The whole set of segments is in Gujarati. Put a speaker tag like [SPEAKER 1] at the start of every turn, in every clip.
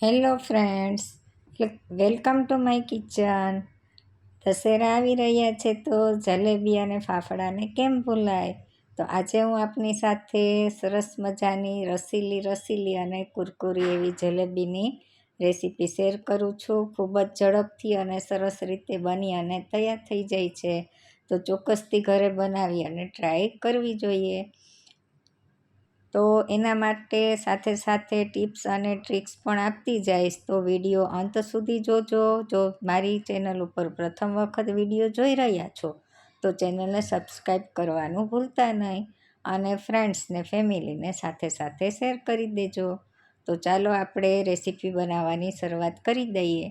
[SPEAKER 1] Hello friends, welcome to my kitchen. Dussehra આવી રહ્યા છે તો જલેબી અને ફાફડાને કેમ ભૂલાય. તો આજે હું આપની સાથે સરસ મજાની રસીલી અને કુરકુરી એવી જલેબીની રેસીપી શેર કરું છું. ખૂબ જ ઝડપથી અને સરસ રીતે બની અને તૈયાર થઈ જાય છે. તો ચોક્કસથી ઘરે બનાવી અને ટ્રાય કરવી જોઈએ. તો એના માટે સાથે સાથે ટિપ્સ અને ટ્રિક્સ પણ આપતી જઈશ, તો વિડીયો અંત સુધી જોજો. જો મારી ચેનલ ઉપર પ્રથમ વખત વિડીયો જોઈ રહ્યા છો તો ચેનલને સબસ્ક્રાઈબ કરવાનું ભૂલતા નહીં અને ફ્રેન્ડ્સને ફેમિલીને સાથે સાથે શેર કરી દેજો. તો ચાલો આપણે રેસીપી બનાવવાની શરૂઆત કરી દઈએ.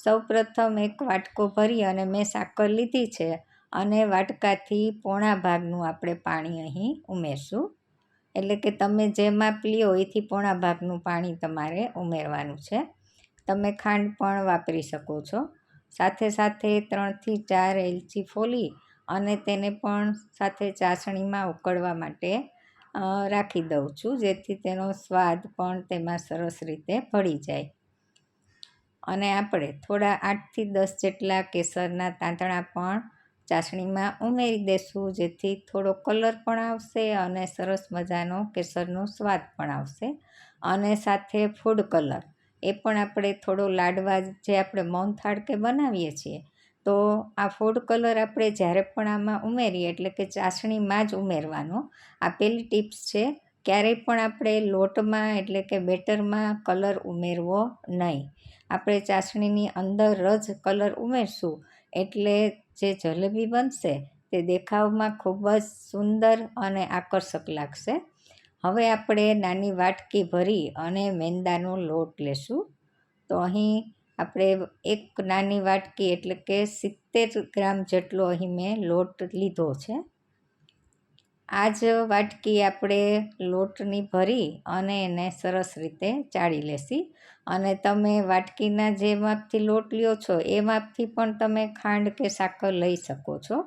[SPEAKER 1] સૌપ્રથમ એક વાટકો ભરી અને મેં સાકર લીધી છે અને વાટકાથી પોણા ભાગનું આપણે પાણી અહીં ઉમેરશું. એટલે કે તમે જે માપ લ્યો એથી પોણા ભાગનું પાણી તમારે ઉમેરવાનું છે. તમે ખાંડ પણ વાપરી શકો છો. સાથે સાથે 3થી 4 એલચી ફોલી અને તેને પણ સાથે ચાસણીમાં ઉકળવા માટે રાખી દઉં છું, જેથી તેનો સ્વાદ પણ તેમાં સરસ રીતે ભળી જાય. અને આપણે થોડા 8થી 10 જેટલા કેસરના તાંતણા પણ ચાસણીમાં ઉમેરી દેશું, જેથી થોડો કલર પણ આવશે અને સરસ મજાનો કેસરનો સ્વાદ પણ આવશે. અને સાથે ફૂડ કલર એ પણ આપણે થોડો લાડવા જે આપણે મોહનથાળ કે બનાવીએ છીએ, તો આ ફૂડ કલર આપણે જ્યારે પણ આમાં ઉમેરીએ એટલે કે ચાસણીમાં જ ઉમેરવાનો. આ પહેલી ટિપ્સ છે. ક્યારેય પણ આપણે લોટમાં એટલે કે બેટરમાં કલર ઉમેરવો નહીં. આપણે ચાસણીની અંદર જ કલર ઉમેરશું એટલે જે જલેબી બનશે તે દેખાવમાં ખૂબ જ સુંદર અને આકર્ષક લાગશે. હવે આપણે નાની વાટકી ભરી અને મેંદાનો લોટ લેશું. તો અહીં આપણે એક નાની વાટકી એટલે કે 70 ગ્રામ જેટલો અહીં મેં લોટ લીધો છે. આ જ વાટકી આપણે લોટની ભરી અને એને સરસ રીતે ચાળી લેશી. અને તમે વાટકીના જે માપથી લોટ લ્યો છો એ માપથી પણ તમે ખાંડ કે સાકર લઈ શકો છો.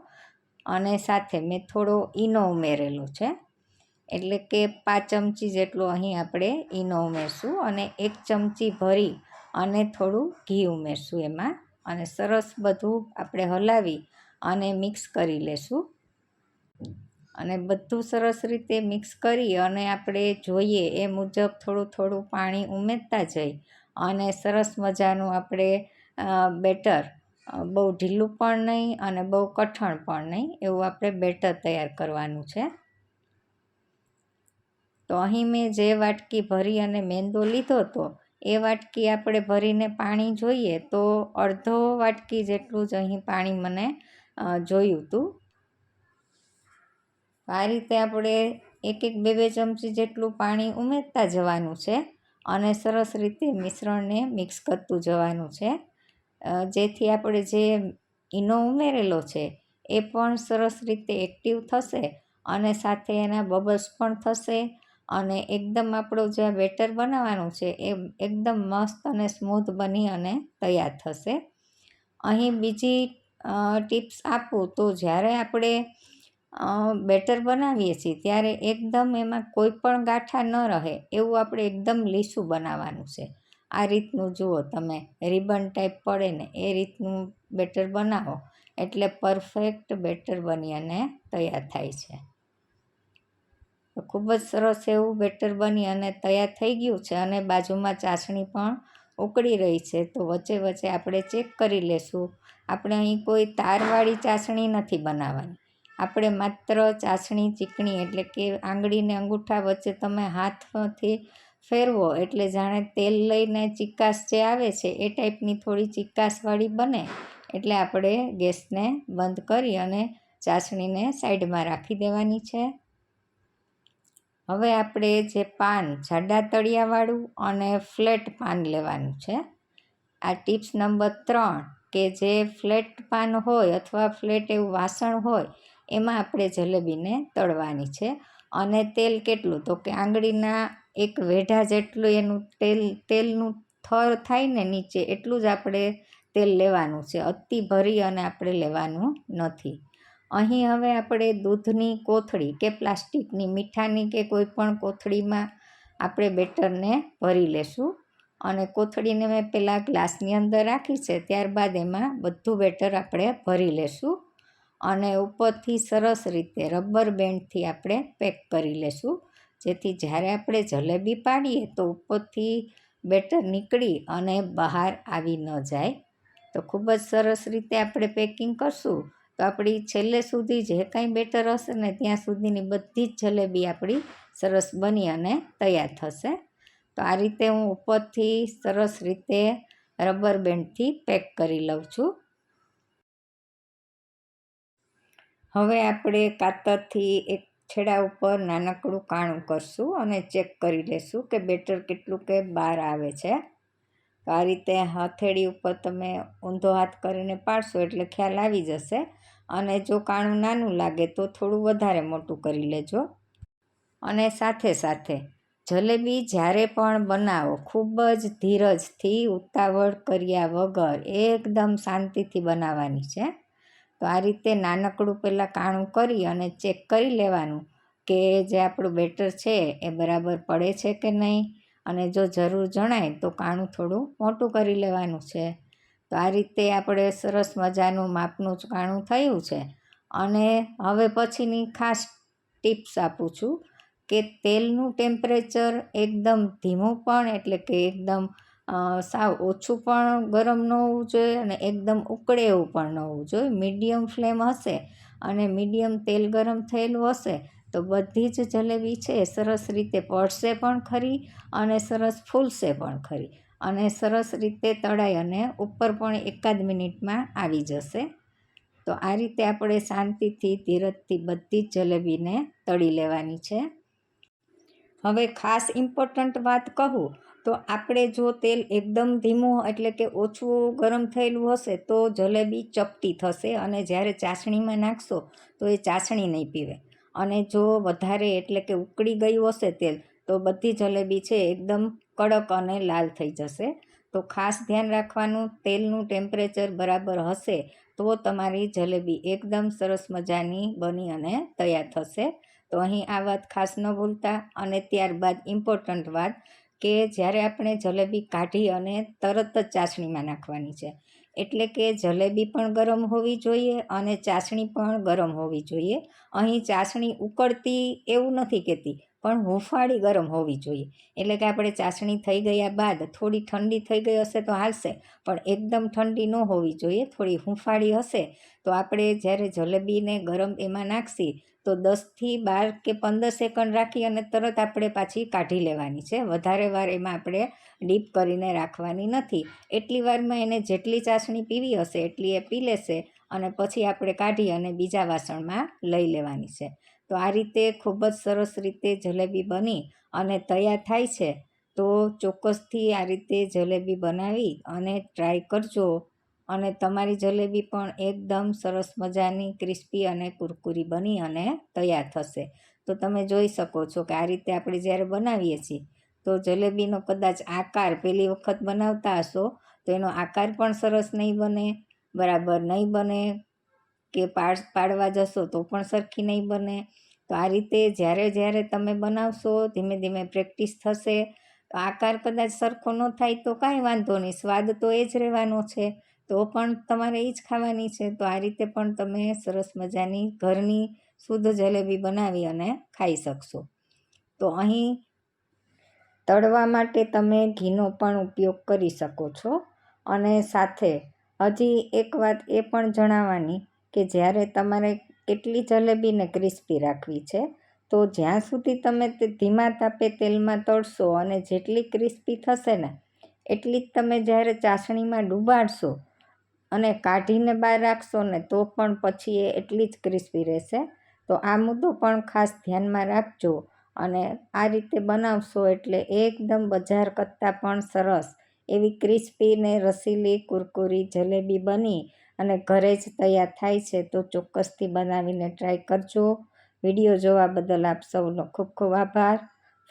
[SPEAKER 1] અને સાથે મેં થોડો ઈનો ઉમેરેલો છે, એટલે કે 5 ચમચી જેટલો અહીં આપણે ઈનો ઉમેરશું. અને 1 ચમચી ભરી અને થોડું ઘી ઉમેરશું એમાં. અને સરસ બધું આપણે હલાવી અને મિક્સ કરી લેશું. અને બધું સરસ રીતે મિક્સ કરી અને આપણે જોઈએ એ મુજબ થોડું પાણી ઉમેરતા જઈ અને સરસ મજાનું આપણે બેટર, બહુ ઢીલું પણ નહીં અને બહુ કઠણ પણ નહીં, એવું આપણે બેટર તૈયાર કરવાનું છે. તો અહીં મેં જે વાટકી ભરી અને મેંદો લીધો હતો એ વાટકી આપણે ભરીને પાણી જોઈએ તો અડધો વાટકી જેટલું જ અહીં પાણી મને જોયું હતું. આ રીતે આપણે 1-2 ચમચી જેટલું પાણી ઉમેરતા જવાનું છે અને સરસ રીતે મિશ્રણને મિક્સ કરતું જવાનું છે, જેથી આપણે જે ઈનો ઉમેરેલો છે એ પણ સરસ રીતે એક્ટિવ થશે અને સાથે એના બબલ્સ પણ થશે અને એકદમ આપણું જે બેટર બનાવવાનું છે એ એકદમ મસ્ત અને સ્મૂથ બની અને તૈયાર થશે. અહીં બીજી ટિપ્સ આપું તો જ્યારે આપણે બેટર બનાવીએ છીએ ત્યારે એકદમ એમાં કોઈ પણ ગાંઠા ન રહે એવું આપણે એકદમ લીસું બનાવવાનું છે. આ રીતનું જુઓ તમે, રિબન ટાઈપ પડે ને એ રીતનું બેટર બનાવો એટલે પરફેક્ટ બેટર બની અને તૈયાર થાય છે. તો ખૂબ જ સરસ એવું બેટર બની અને તૈયાર થઈ ગયું છે અને બાજુમાં ચાસણી પણ ઉકળી રહી છે. તો વચ્ચે આપણે ચેક કરી લેશું. આપણે અહીં કોઈ તારવાળી ચાસણી નથી બનાવવાની. આપણે માત્ર ચાસણી ચીકણી એટલે કે આંગળીને અંગૂઠા વચ્ચે તમે હાથથી ફેરવો એટલે જાણે તેલ લઈને ચીકાશ જે આવે છે એ ટાઈપની થોડી ચીકાશવાળી બને એટલે આપણે ગેસને બંધ કરી અને ચાસણીને સાઈડમાં રાખી દેવાની છે. હવે આપણે જે પાન જાડા તળિયાવાળું અને ફ્લેટ પાન લેવાનું છે. આ ટિપ્સ નંબર 3 કે જે ફ્લેટ પાન હોય અથવા ફ્લેટ એવું વાસણ હોય એમાં આપણે જલેબીને તળવાની છે. અને તેલ કેટલું, તો કે આંગળીના એક વેઢા જેટલું એનું તેલનું થર થાય ને નીચે એટલું જ આપણે તેલ લેવાનું છે. અતિ ભરી અને આપણે લેવાનું નથી. અહીં હવે આપણે દૂધની કોથળી કે પ્લાસ્ટિકની મીઠાની કે કોઈ પણ કોથળીમાં આપણે બેટરને ભરી લેશું. અને કોથળીને મેં પહેલાં ગ્લાસની અંદર રાખી છે. ત્યારબાદ એમાં બધું બેટર આપણે ભરી લેશું અને ઉપરથી સરસ રીતે રબર બેન્ડથી આપણે પેક કરી લેશું, જેથી જ્યારે આપણે જલેબી પાડીએ તો ઉપરથી બેટર નીકળી અને બહાર આવી ન જાય. તો ખૂબ જ સરસ રીતે આપણે પેકિંગ કરશું તો આપણી છેલ્લે સુધી જે કાંઈ બેટર હશે ને ત્યાં સુધીની બધી જ જલેબી આપણી સરસ બની અને તૈયાર થશે. તો આ રીતે હું ઉપરથી સરસ રીતે રબર બેન્ડથી પેક કરી લઉં છું. હવે આપણે કાતરથી એક છેડા ઉપર નાનકડું કાણું કરશું અને ચેક કરી લેશું કે બેટર કેટલું કે બહાર આવે છે. તો આ રીતે હથેળી ઉપર તમે ઊંધો હાથ કરીને પાડશો એટલે ખ્યાલ આવી જશે. અને જો કાણું નાનું લાગે તો થોડું વધારે મોટું કરી લેજો. અને સાથે સાથે જલેબી જ્યારે પણ બનાવો ખૂબ જ ધીરજથી, ઉતાવળ કર્યા વગર એકદમ શાંતિથી બનાવવાની છે. તો આ રીતે નાનકડું પહેલાં કાણું કરી અને ચેક કરી લેવાનું કે જે આપણું બેટર છે એ બરાબર પડે છે કે નહીં. અને જો જરૂર જણાય તો કાણું થોડું મોટું કરી લેવાનું છે. તો આ રીતે આપણે સરસ મજાનું માપનું જ કાણું થયું છે. અને હવે પછીની ખાસ ટિપ્સ આપું છું કે તેલનું ટેમ્પરેચર એકદમ ધીમું પણ એટલે કે એકદમ સાવ ઓછું પણ ગરમ ન હોવું જોઈએ અને એકદમ ઉકળે એવું પણ ન હોવું જોઈએ. મીડિયમ ફ્લેમ હશે અને મીડિયમ તેલ ગરમ થયેલું હશે તો બધી જ જલેબી છે સરસ રીતે પડશે પણ ખરી અને સરસ ફૂલશે પણ ખરી અને સરસ રીતે તળાઈ અને ઉપર પણ એકાદ મિનિટમાં આવી જશે. તો આ રીતે આપણે શાંતિથી ધીરજથી બધી જ જલેબીને તળી લેવાની છે. હવે ખાસ ઇમ્પોર્ટન્ટ વાત કહું તો આપણે જો તેલ એકદમ ધીમું એટલે કે ઓછું ગરમ થયેલું હશે તો જલેબી ચપટી થશે અને જ્યારે ચાસણીમાં નાખશો તો એ ચાસણી નહીં પીવે. અને જો વધારે એટલે કે ઉકળી ગયું હશે તેલ તો બધી જલેબી છે એકદમ કડક અને લાલ થઈ જશે. તો ખાસ ધ્યાન રાખવાનું, તેલનું ટેમ્પરેચર બરાબર હશે તો તમારી જલેબી એકદમ સરસ મજાની બની અને તૈયાર થશે. તો અહીં આ વાત ખાસ ન ભૂલતા. અને ત્યારબાદ ઇમ્પોર્ટન્ટ વાત કે જ્યારે આપણે જલેબી કાઢી અને તરત જ ચાસણીમાં નાખવાની છે, એટલે કે જલેબી પણ ગરમ હોવી જોઈએ અને ચાસણી પણ ગરમ હોવી જોઈએ. અહીં ચાસણી ઉકળતી એવું નથી કહેતી, પણ હુંફાળી ગરમ હોવી જોઈએ. એટલે કે આપણે ચાસણી થઈ ગયા બાદ થોડી ઠંડી થઈ ગઈ હશે તો હાલશે, પણ એકદમ ઠંડી ન હોવી જોઈએ. થોડી હુંફાળી હશે તો આપણે જ્યારે જલેબીને ગરમ એમાં નાખશી તો 10થી 12 કે 15 સેકન્ડ રાખી અને તરત આપણે પાછી કાઢી લેવાની છે. વધારે વાર એમાં આપણે ડીપ કરીને રાખવાની નથી. એટલી વારમાં એને જેટલી ચાસણી પીવી હશે એટલી એ પી લેશે અને પછી આપણે કાઢી અને બીજા વાસણમાં લઈ લેવાની છે. તો આ રીતે ખૂબ જ સરસ રીતે જલેબી બની અને તૈયાર થાય છે. તો ચોક્કસથી આ રીતે જલેબી બનાવી અને ટ્રાય કરજો અને તમારી જલેબી પણ એકદમ સરસ મજાની ક્રિસ્પી અને કુરકુરી બની અને તૈયાર થશે. તો તમે જોઈ શકો છો કે આ રીતે આપણે જ્યારે બનાવીએ છીએ તો જલેબીનો કદાચ આકાર પહેલી વખત બનાવતા હશો તો એનો આકાર પણ સરસ નહીં બને, બરાબર નહીં બને, કે પાડવા જશો તો પણ સરખી નહીં બને. તો આ રીતે જ્યારે તમે બનાવશો ધીમે ધીમે પ્રેક્ટિસ થશે. તો આકાર કદાચ સરખો ન થાય તો કાંઈ વાંધો નહીં, સ્વાદ તો એ જ રહેવાનો છે, તો પણ તમારે એ જ ખાવાની છે. તો આ રીતે પણ તમે સરસ મજાની ઘરની શુદ્ધ જલેબી બનાવી અને ખાઈ શકશો. તો અહીં તળવા માટે તમે ઘીનો પણ ઉપયોગ કરી શકો છો. અને સાથે હજી એક વાત એ પણ જણાવવાની કે જ્યારે તમારે કેટલી જલેબીને ક્રિસ્પી રાખવી છે તો જ્યાં સુધી તમે તે ધીમા તાપે તેલમાં તળશો અને જેટલી ક્રિસ્પી થશે ને એટલી જ તમે જ્યારે ચાસણીમાં ડૂબાડશો અને કાઢીને બહાર રાખશો ને તો પણ પછી એ એટલી જ ક્રિસ્પી રહેશે. તો આ મુદ્દો પણ ખાસ ધ્યાનમાં રાખજો. અને આ રીતે બનાવશો એટલે એકદમ બજાર કરતાં પણ સરસ એવી ક્રિસ્પી ને રસીલી કુરકુરી જલેબી બની અને ઘરે જ તૈયાર થાય છે. તો ચોક્કસથી બનાવીને ટ્રાય કરજો. વિડીયો જોવા બદલ આપ સૌનો ખૂબ ખૂબ આભાર.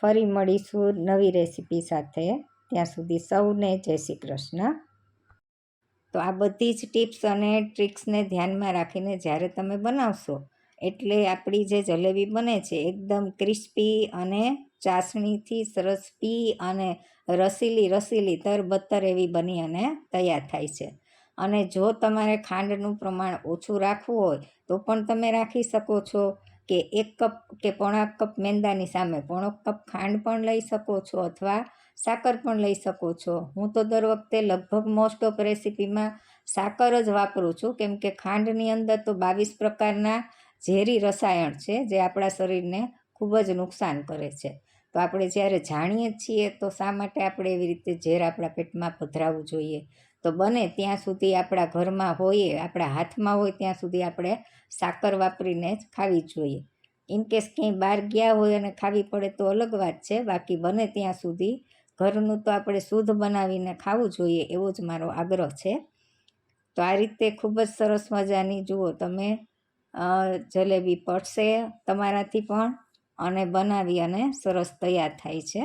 [SPEAKER 1] ફરી મળીશું નવી રેસીપી સાથે. ત્યાં સુધી સૌને જય શ્રી કૃષ્ણ. તો આ બધી જ ટિપ્સ અને ટ્રિક્સને ધ્યાનમાં રાખીને જ્યારે તમે બનાવશો એટલે આપણી જે જલેબી બને છે એકદમ ક્રિસ્પી અને ચાસણીથી સરસ પી અને રસીલી તરબતર એવી બની અને તૈયાર થાય છે. અને જો તમારે ખાંડનું પ્રમાણ ઓછું રાખવું હોય તો પણ તમે રાખી શકો છો, કે 1 કપ કે પોણા કપ મેંદાની સામે પોણો કપ ખાંડ પણ લઈ શકો છો, અથવા સાકર પણ લઈ શકો છો. હું તો દર વખતે લગભગ મોસ્ટ ઓફ રેસીપીમાં સાકર જ વાપરું છું, કેમ કે ખાંડની અંદર તો 22 પ્રકારના ઝેરી રસાયણ છે જે આપણા શરીરને ખૂબ જ નુકસાન કરે છે. તો આપણે જ્યારે જાણીએ છીએ તો શા માટે આપણે એવી રીતે ઝેર આપણા પેટમાં પધરાવવું જોઈએ. તો બને ત્યાં સુધી આપણા ઘરમાં હોઈએ, આપણા હાથમાં હોય ત્યાં સુધી આપણે સાકર વાપરીને જ ખાવી જોઈએ. ઇનકેસ ક્યાંય બહાર ગયા હોય અને ખાવી પડે તો અલગ વાત છે, બાકી બને ત્યાં સુધી ઘરનું તો આપણે શુદ્ધ બનાવીને ખાવું જોઈએ, એવો જ મારો આગ્રહ છે. તો આ રીતે ખૂબ જ સરસ મજાની જુઓ તમે જલેબી પડશે તમારાથી પણ, અને બનાવી અને સરસ તૈયાર થાય છે.